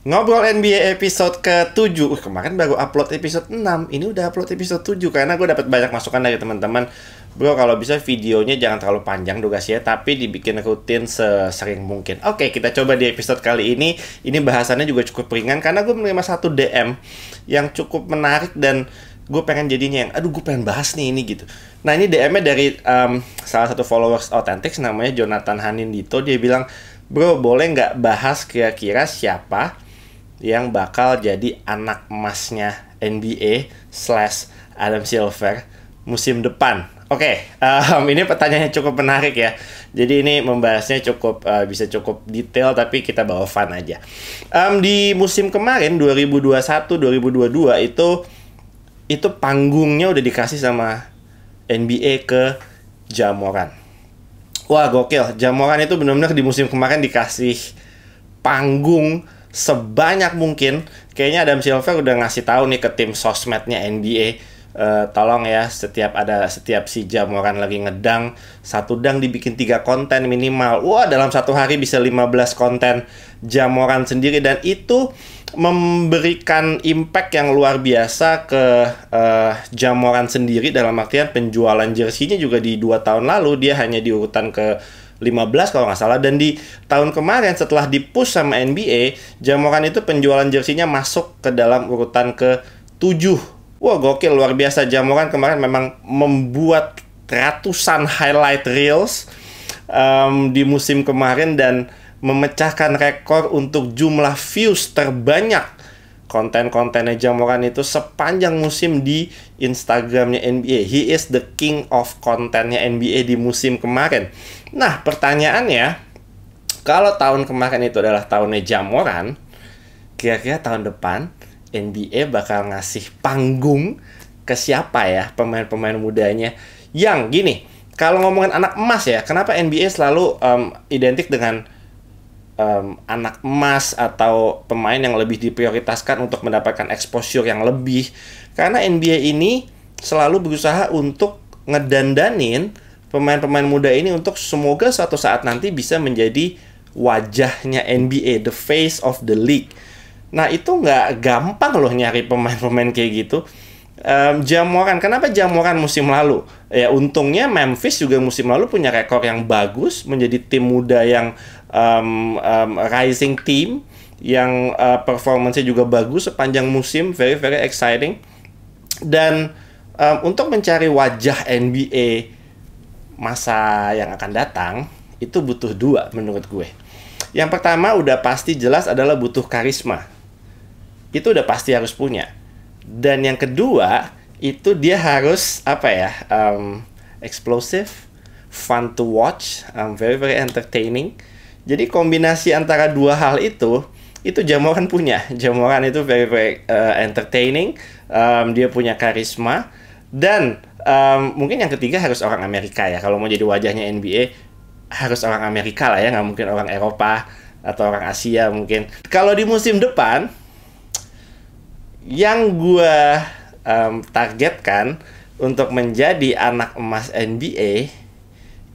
Ngobrol NBA episode ke-7. Kemarin baru upload episode 6. Ini udah upload episode 7 karena gue dapat banyak masukan dari teman-teman. Bro, kalau bisa videonya jangan terlalu panjang durasinya, tapi dibikin rutin sesering mungkin. Oke, kita coba di episode kali ini. Ini bahasannya juga cukup ringan karena gue menerima satu DM yang cukup menarik dan gue pengen jadinya yang, aduh gue pengen bahas nih ini gitu. Nah, ini DM-nya dari salah satu followers Authentics, namanya Jonathan Hanindito. Dia bilang, bro, boleh nggak bahas kira-kira siapa yang bakal jadi anak emasnya NBA / Adam Silver musim depan? Oke, ini pertanyaannya cukup menarik ya. Jadi ini membahasnya cukup bisa cukup detail, tapi kita bawa fun aja. Di musim kemarin 2021-2022 itu panggungnya udah dikasih sama NBA ke Ja Morant. Wah, gokil. Ja Morant itu benar-benar di musim kemarin dikasih panggung sebanyak mungkin. Kayaknya Adam Silver udah ngasih tahu nih ke tim sosmednya NBA, tolong ya, setiap si Ja Morant lagi ngedang, satu dang dibikin 3 konten minimal. Wah, dalam satu hari bisa 15 konten Ja Morant sendiri, dan itu memberikan impact yang luar biasa ke Ja Morant sendiri, dalam artian penjualan jersinya juga di 2 tahun lalu dia hanya di urutan ke 15 kalau nggak salah, dan di tahun kemarin setelah dipush sama NBA, Ja Morant itu penjualan jersinya masuk ke dalam urutan ke-7. Wah, gokil, luar biasa. Ja Morant kemarin memang membuat ratusan highlight reels di musim kemarin dan memecahkan rekor untuk jumlah views terbanyak konten-kontennya Ja Morant itu sepanjang musim di Instagramnya NBA. He is the king of kontennya NBA di musim kemarin. Nah, pertanyaannya, kalau tahun kemarin itu adalah tahunnya Ja Morant, kira-kira tahun depan NBA bakal ngasih panggung ke siapa ya pemain-pemain mudanya? Yang gini, kalau ngomongin anak emas ya, kenapa NBA selalu identik dengan anak emas atau pemain yang lebih diprioritaskan untuk mendapatkan exposure yang lebih? Karena NBA ini selalu berusaha untuk ngedandanin pemain-pemain muda ini untuk semoga suatu saat nanti bisa menjadi wajahnya NBA, the face of the league. Nah, itu nggak gampang loh nyari pemain-pemain kayak gitu. Ja Morant, kenapa Ja Morant musim lalu? Ya, untungnya Memphis juga musim lalu punya rekor yang bagus, menjadi tim muda yang rising team, yang performance-nya juga bagus sepanjang musim, very very exciting. Dan untuk mencari wajah NBA masa yang akan datang, itu butuh 2 menurut gue. Yang pertama udah pasti jelas adalah butuh karisma. Itu udah pasti harus punya. Dan yang kedua, itu dia harus explosive, fun to watch, very very entertaining. Jadi kombinasi antara 2 hal itu Ja Morant punya. Ja Morant itu very very entertaining, dia punya karisma, dan mungkin yang ketiga harus orang Amerika ya. Kalau mau jadi wajahnya NBA harus orang Amerika lah ya, nggak mungkin orang Eropa atau orang Asia mungkin. Kalau di musim depan, yang gue targetkan untuk menjadi anak emas NBA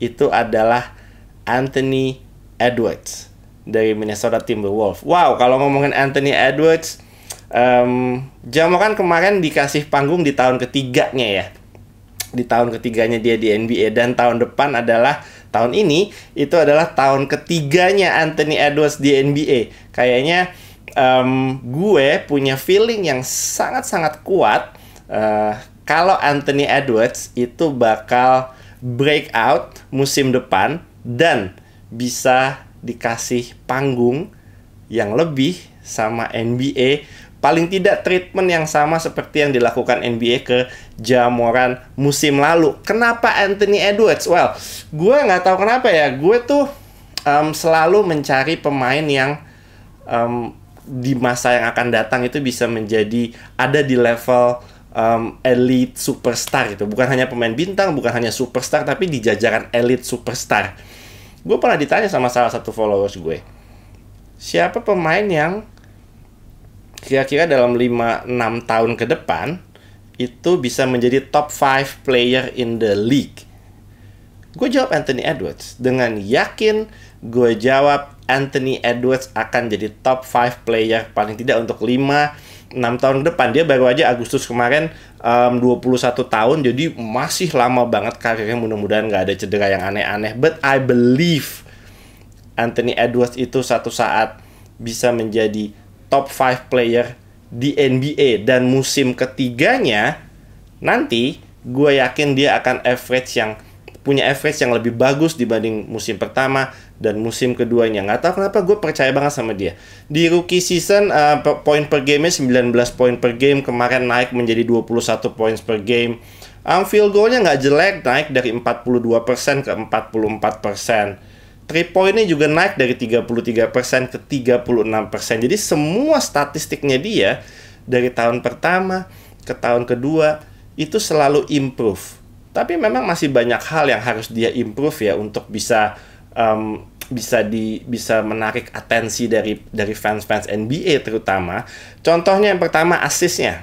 itu adalah Anthony Edwards dari Minnesota Timberwolves. Wow, kalau ngomongin Anthony Edwards, Ja Morant kemarin dikasih panggung di tahun ketiganya ya. Di tahun ketiganya dia di NBA, dan tahun depan adalah tahun ini itu adalah tahun ketiganya Anthony Edwards di NBA. Kayaknya gue punya feeling yang sangat-sangat kuat kalau Anthony Edwards itu bakal break out musim depan dan bisa dikasih panggung yang lebih sama NBA. Paling tidak treatment yang sama seperti yang dilakukan NBA ke Ja Morant musim lalu. Kenapa Anthony Edwards? Well, gue nggak tahu kenapa ya. Gue tuh selalu mencari pemain yang di masa yang akan datang itu bisa menjadi ada di level elite superstar gitu. Bukan hanya pemain bintang, bukan hanya superstar, tapi di jajaran elite superstar. Gue pernah ditanya sama salah satu followers gue, siapa pemain yang kira-kira dalam 5-6 tahun ke depan itu bisa menjadi top 5 player in the league? Gue jawab Anthony Edwards dengan yakin, gue jawab Anthony Edwards akan jadi top 5 player paling tidak untuk 5-6 tahun ke depan. Dia baru aja Agustus kemarin 21 tahun, jadi masih lama banget karirnya. Mudah-mudahan nggak ada cedera yang aneh-aneh. But I believe Anthony Edwards itu satu saat bisa menjadi top 5 player di NBA. Dan musim ketiganya nanti gue yakin dia akan punya average yang lebih bagus dibanding musim pertama dan musim keduanya. Nggak tahu kenapa gue percaya banget sama dia. Di rookie season, poin per game-nya 19 poin per game. Kemarin naik menjadi 21 poin per game. Field goal-nya nggak jelek, naik dari 42% ke 44%. 3 point-nya juga naik dari 33% ke 36%. Jadi semua statistiknya dia dari tahun pertama ke tahun kedua itu selalu improve. Tapi memang masih banyak hal yang harus dia improve ya untuk bisa menarik atensi dari fans-fans NBA terutama. Contohnya yang pertama, assist-nya.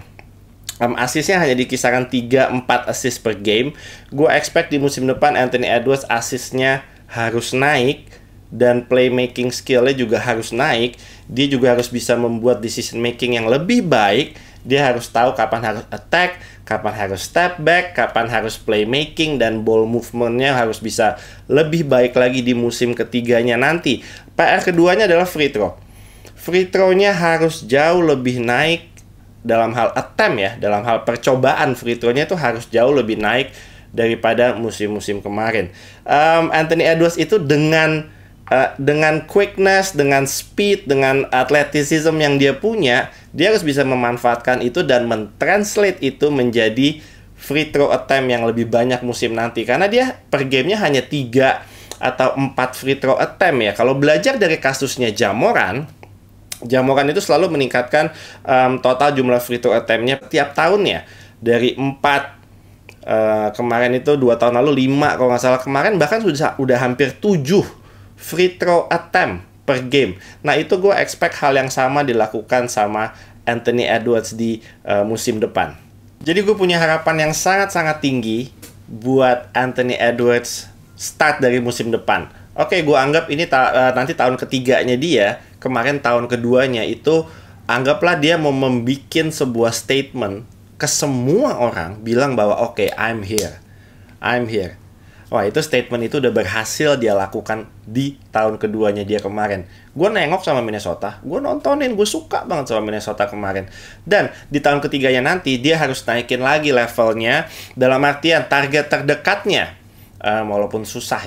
Assist-nya hanya di kisaran 3-4 assist per game. Gue expect di musim depan Anthony Edwards assist-nya harus naik dan playmaking skill-nya juga harus naik. Dia juga harus bisa membuat decision making yang lebih baik. Dia harus tahu kapan harus attack, kapan harus step back, kapan harus playmaking, dan ball movement-nya harus bisa lebih baik lagi di musim ketiganya nanti. PR keduanya adalah free throw. Free throw-nya harus jauh lebih naik dalam hal attempt ya, dalam hal percobaan free throw-nya itu harus jauh lebih naik daripada musim-musim kemarin. Anthony Edwards itu dengan quickness, dengan speed, dengan athleticism yang dia punya, dia harus bisa memanfaatkan itu dan mentranslate itu menjadi free throw attempt yang lebih banyak musim nanti. Karena dia per gamenya hanya 3 atau 4 free throw attempt ya. Kalau belajar dari kasusnya Ja Morant itu selalu meningkatkan total jumlah free throw attempt-nya tiap tahunnya. Dari 4, kemarin itu 2 tahun lalu 5 kalau nggak salah. Kemarin bahkan udah hampir 7 free throw attempt per game. Nah itu gue expect hal yang sama dilakukan sama Anthony Edwards di musim depan. Jadi gue punya harapan yang sangat-sangat tinggi buat Anthony Edwards start dari musim depan. Oke, gue anggap ini nanti tahun ketiganya dia. Kemarin tahun keduanya itu anggaplah dia mau membuat sebuah statement ke semua orang, bilang bahwa oke, I'm here. Wah, itu statement itu udah berhasil dia lakukan di tahun keduanya dia kemarin. Gue nengok sama Minnesota, gue nontonin, gue suka banget sama Minnesota kemarin. Dan di tahun ketiganya nanti dia harus naikin lagi levelnya, dalam artian target terdekatnya. Walaupun susah.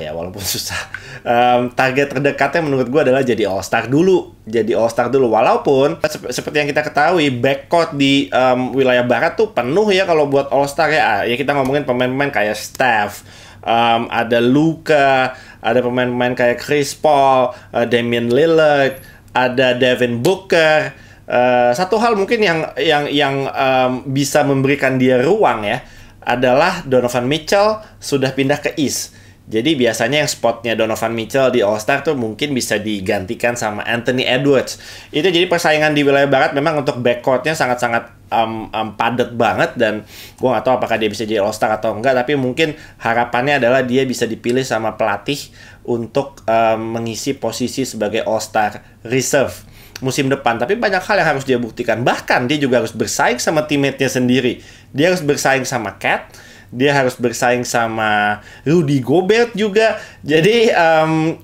Target terdekatnya menurut gue adalah jadi All-Star dulu. Walaupun seperti yang kita ketahui, backcourt di wilayah barat tuh penuh ya kalau buat All-Star ya. Ya kita ngomongin pemain-pemain kayak Steph, ada Luka, ada pemain-pemain kayak Chris Paul, Damian Lillard, ada Devin Booker. Satu hal mungkin yang bisa memberikan dia ruang ya adalah Donovan Mitchell sudah pindah ke East. Jadi biasanya yang spotnya Donovan Mitchell di All-Star tuh mungkin bisa digantikan sama Anthony Edwards. Itu jadi persaingan di wilayah barat memang untuk backcourt-nya sangat-sangat padat banget. Dan gue nggak tahu apakah dia bisa jadi All-Star atau enggak. Tapi mungkin harapannya adalah dia bisa dipilih sama pelatih untuk mengisi posisi sebagai All-Star Reserve musim depan. Tapi banyak hal yang harus dia buktikan. Bahkan dia juga harus bersaing sama teammate-nya sendiri. Dia harus bersaing sama Cat, dia harus bersaing sama Rudy Gobert juga. Jadi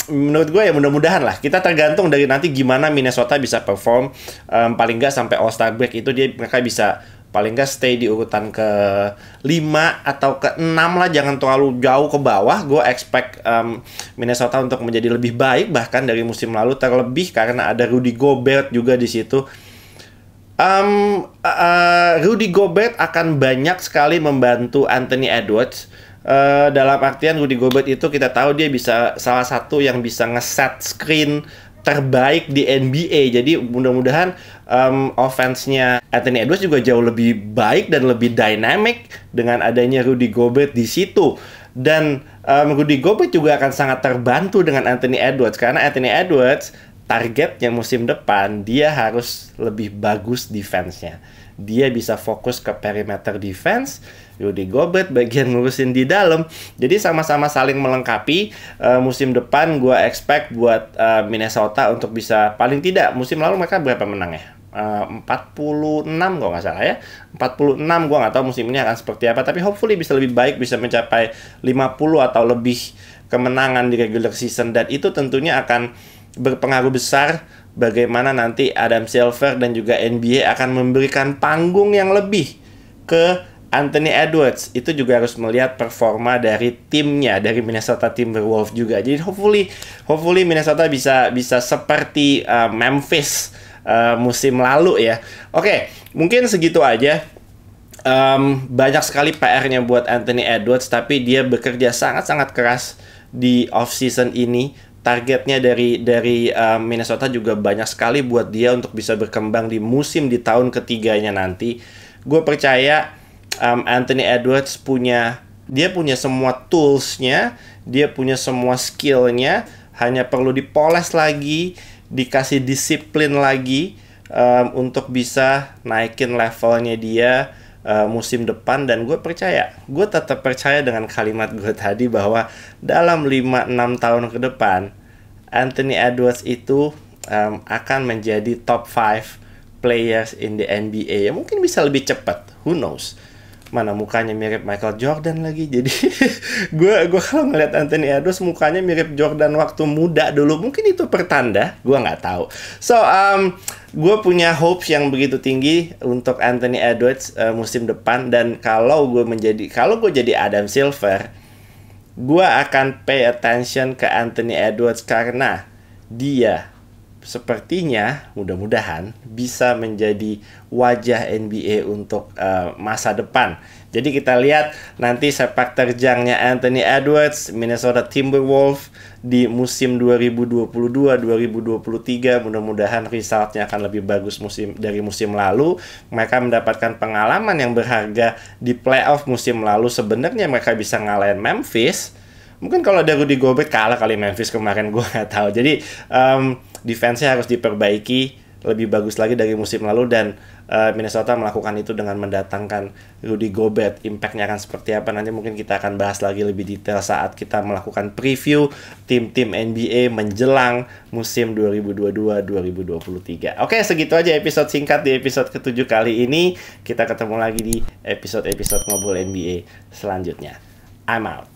menurut gue ya mudah-mudahan lah. Kita tergantung dari nanti gimana Minnesota bisa perform. Paling nggak sampai All-Star break itu mereka bisa paling nggak stay di urutan ke-5 atau ke-6 lah. Jangan terlalu jauh ke bawah. Gue expect Minnesota untuk menjadi lebih baik bahkan dari musim lalu, terlebih karena ada Rudy Gobert juga di situ. Rudy Gobert akan banyak sekali membantu Anthony Edwards. Dalam artian Rudy Gobert itu kita tahu dia bisa salah satu yang bisa ngeset screen terbaik di NBA. Jadi mudah-mudahan offense-nya Anthony Edwards juga jauh lebih baik dan lebih dynamic dengan adanya Rudy Gobert di situ. Dan Rudy Gobert juga akan sangat terbantu dengan Anthony Edwards karena Anthony Edwards targetnya musim depan dia harus lebih bagus defense-nya. Dia bisa fokus ke perimeter defense, Rudy Gobert bagian ngurusin di dalam. Jadi sama-sama saling melengkapi. Musim depan gue expect buat Minnesota untuk bisa, paling tidak musim lalu mereka berapa menangnya? 46 kalau nggak salah ya. 46, gue nggak tahu musim ini akan seperti apa, tapi hopefully bisa lebih baik, bisa mencapai 50 atau lebih kemenangan di regular season, dan itu tentunya akan berpengaruh besar bagaimana nanti Adam Silver dan juga NBA akan memberikan panggung yang lebih ke Anthony Edwards. Itu juga harus melihat performa dari timnya, dari Minnesota Timberwolves juga. Jadi hopefully Minnesota bisa seperti Memphis musim lalu ya. Oke, mungkin segitu aja. Banyak sekali PR-nya buat Anthony Edwards, tapi dia bekerja sangat-sangat keras di off-season ini. Targetnya dari Minnesota juga banyak sekali buat dia untuk bisa berkembang di tahun ketiganya nanti. Gue percaya Anthony Edwards punya semua tools-nya, dia punya semua skill-nya, hanya perlu dipoles lagi, dikasih disiplin lagi untuk bisa naikin levelnya dia musim depan. Dan gue tetap percaya dengan kalimat gue tadi bahwa dalam 5-6 tahun ke depan Anthony Edwards itu akan menjadi top 5 players in the NBA. Ya mungkin bisa lebih cepat, who knows. Mana mukanya mirip Michael Jordan lagi. Jadi gue kalau ngeliat Anthony Edwards mukanya mirip Jordan waktu muda dulu, mungkin itu pertanda, gue nggak tahu. So gue punya hopes yang begitu tinggi untuk Anthony Edwards musim depan. Dan kalau gue jadi Adam Silver, gue akan pay attention ke Anthony Edwards karena dia sepertinya mudah-mudahan bisa menjadi wajah NBA untuk masa depan. Jadi kita lihat nanti sepak terjangnya Anthony Edwards, Minnesota Timberwolves di musim 2022-2023. Mudah-mudahan resultnya akan lebih bagus dari musim lalu. Mereka mendapatkan pengalaman yang berharga di playoff musim lalu. Sebenarnya mereka bisa ngalahin Memphis. Mungkin kalau ada Rudy Gobert kalah kali Memphis kemarin, gue nggak tahu. Jadi defense-nya harus diperbaiki lebih bagus lagi dari musim lalu, dan Minnesota melakukan itu dengan mendatangkan Rudy Gobert. Impact-nya akan seperti apa nanti mungkin kita akan bahas lagi lebih detail saat kita melakukan preview tim-tim NBA menjelang musim 2022-2023. Oke, segitu aja episode singkat di episode ke-7 kali ini. Kita ketemu lagi di episode-episode Ngobrol NBA selanjutnya. I'm out.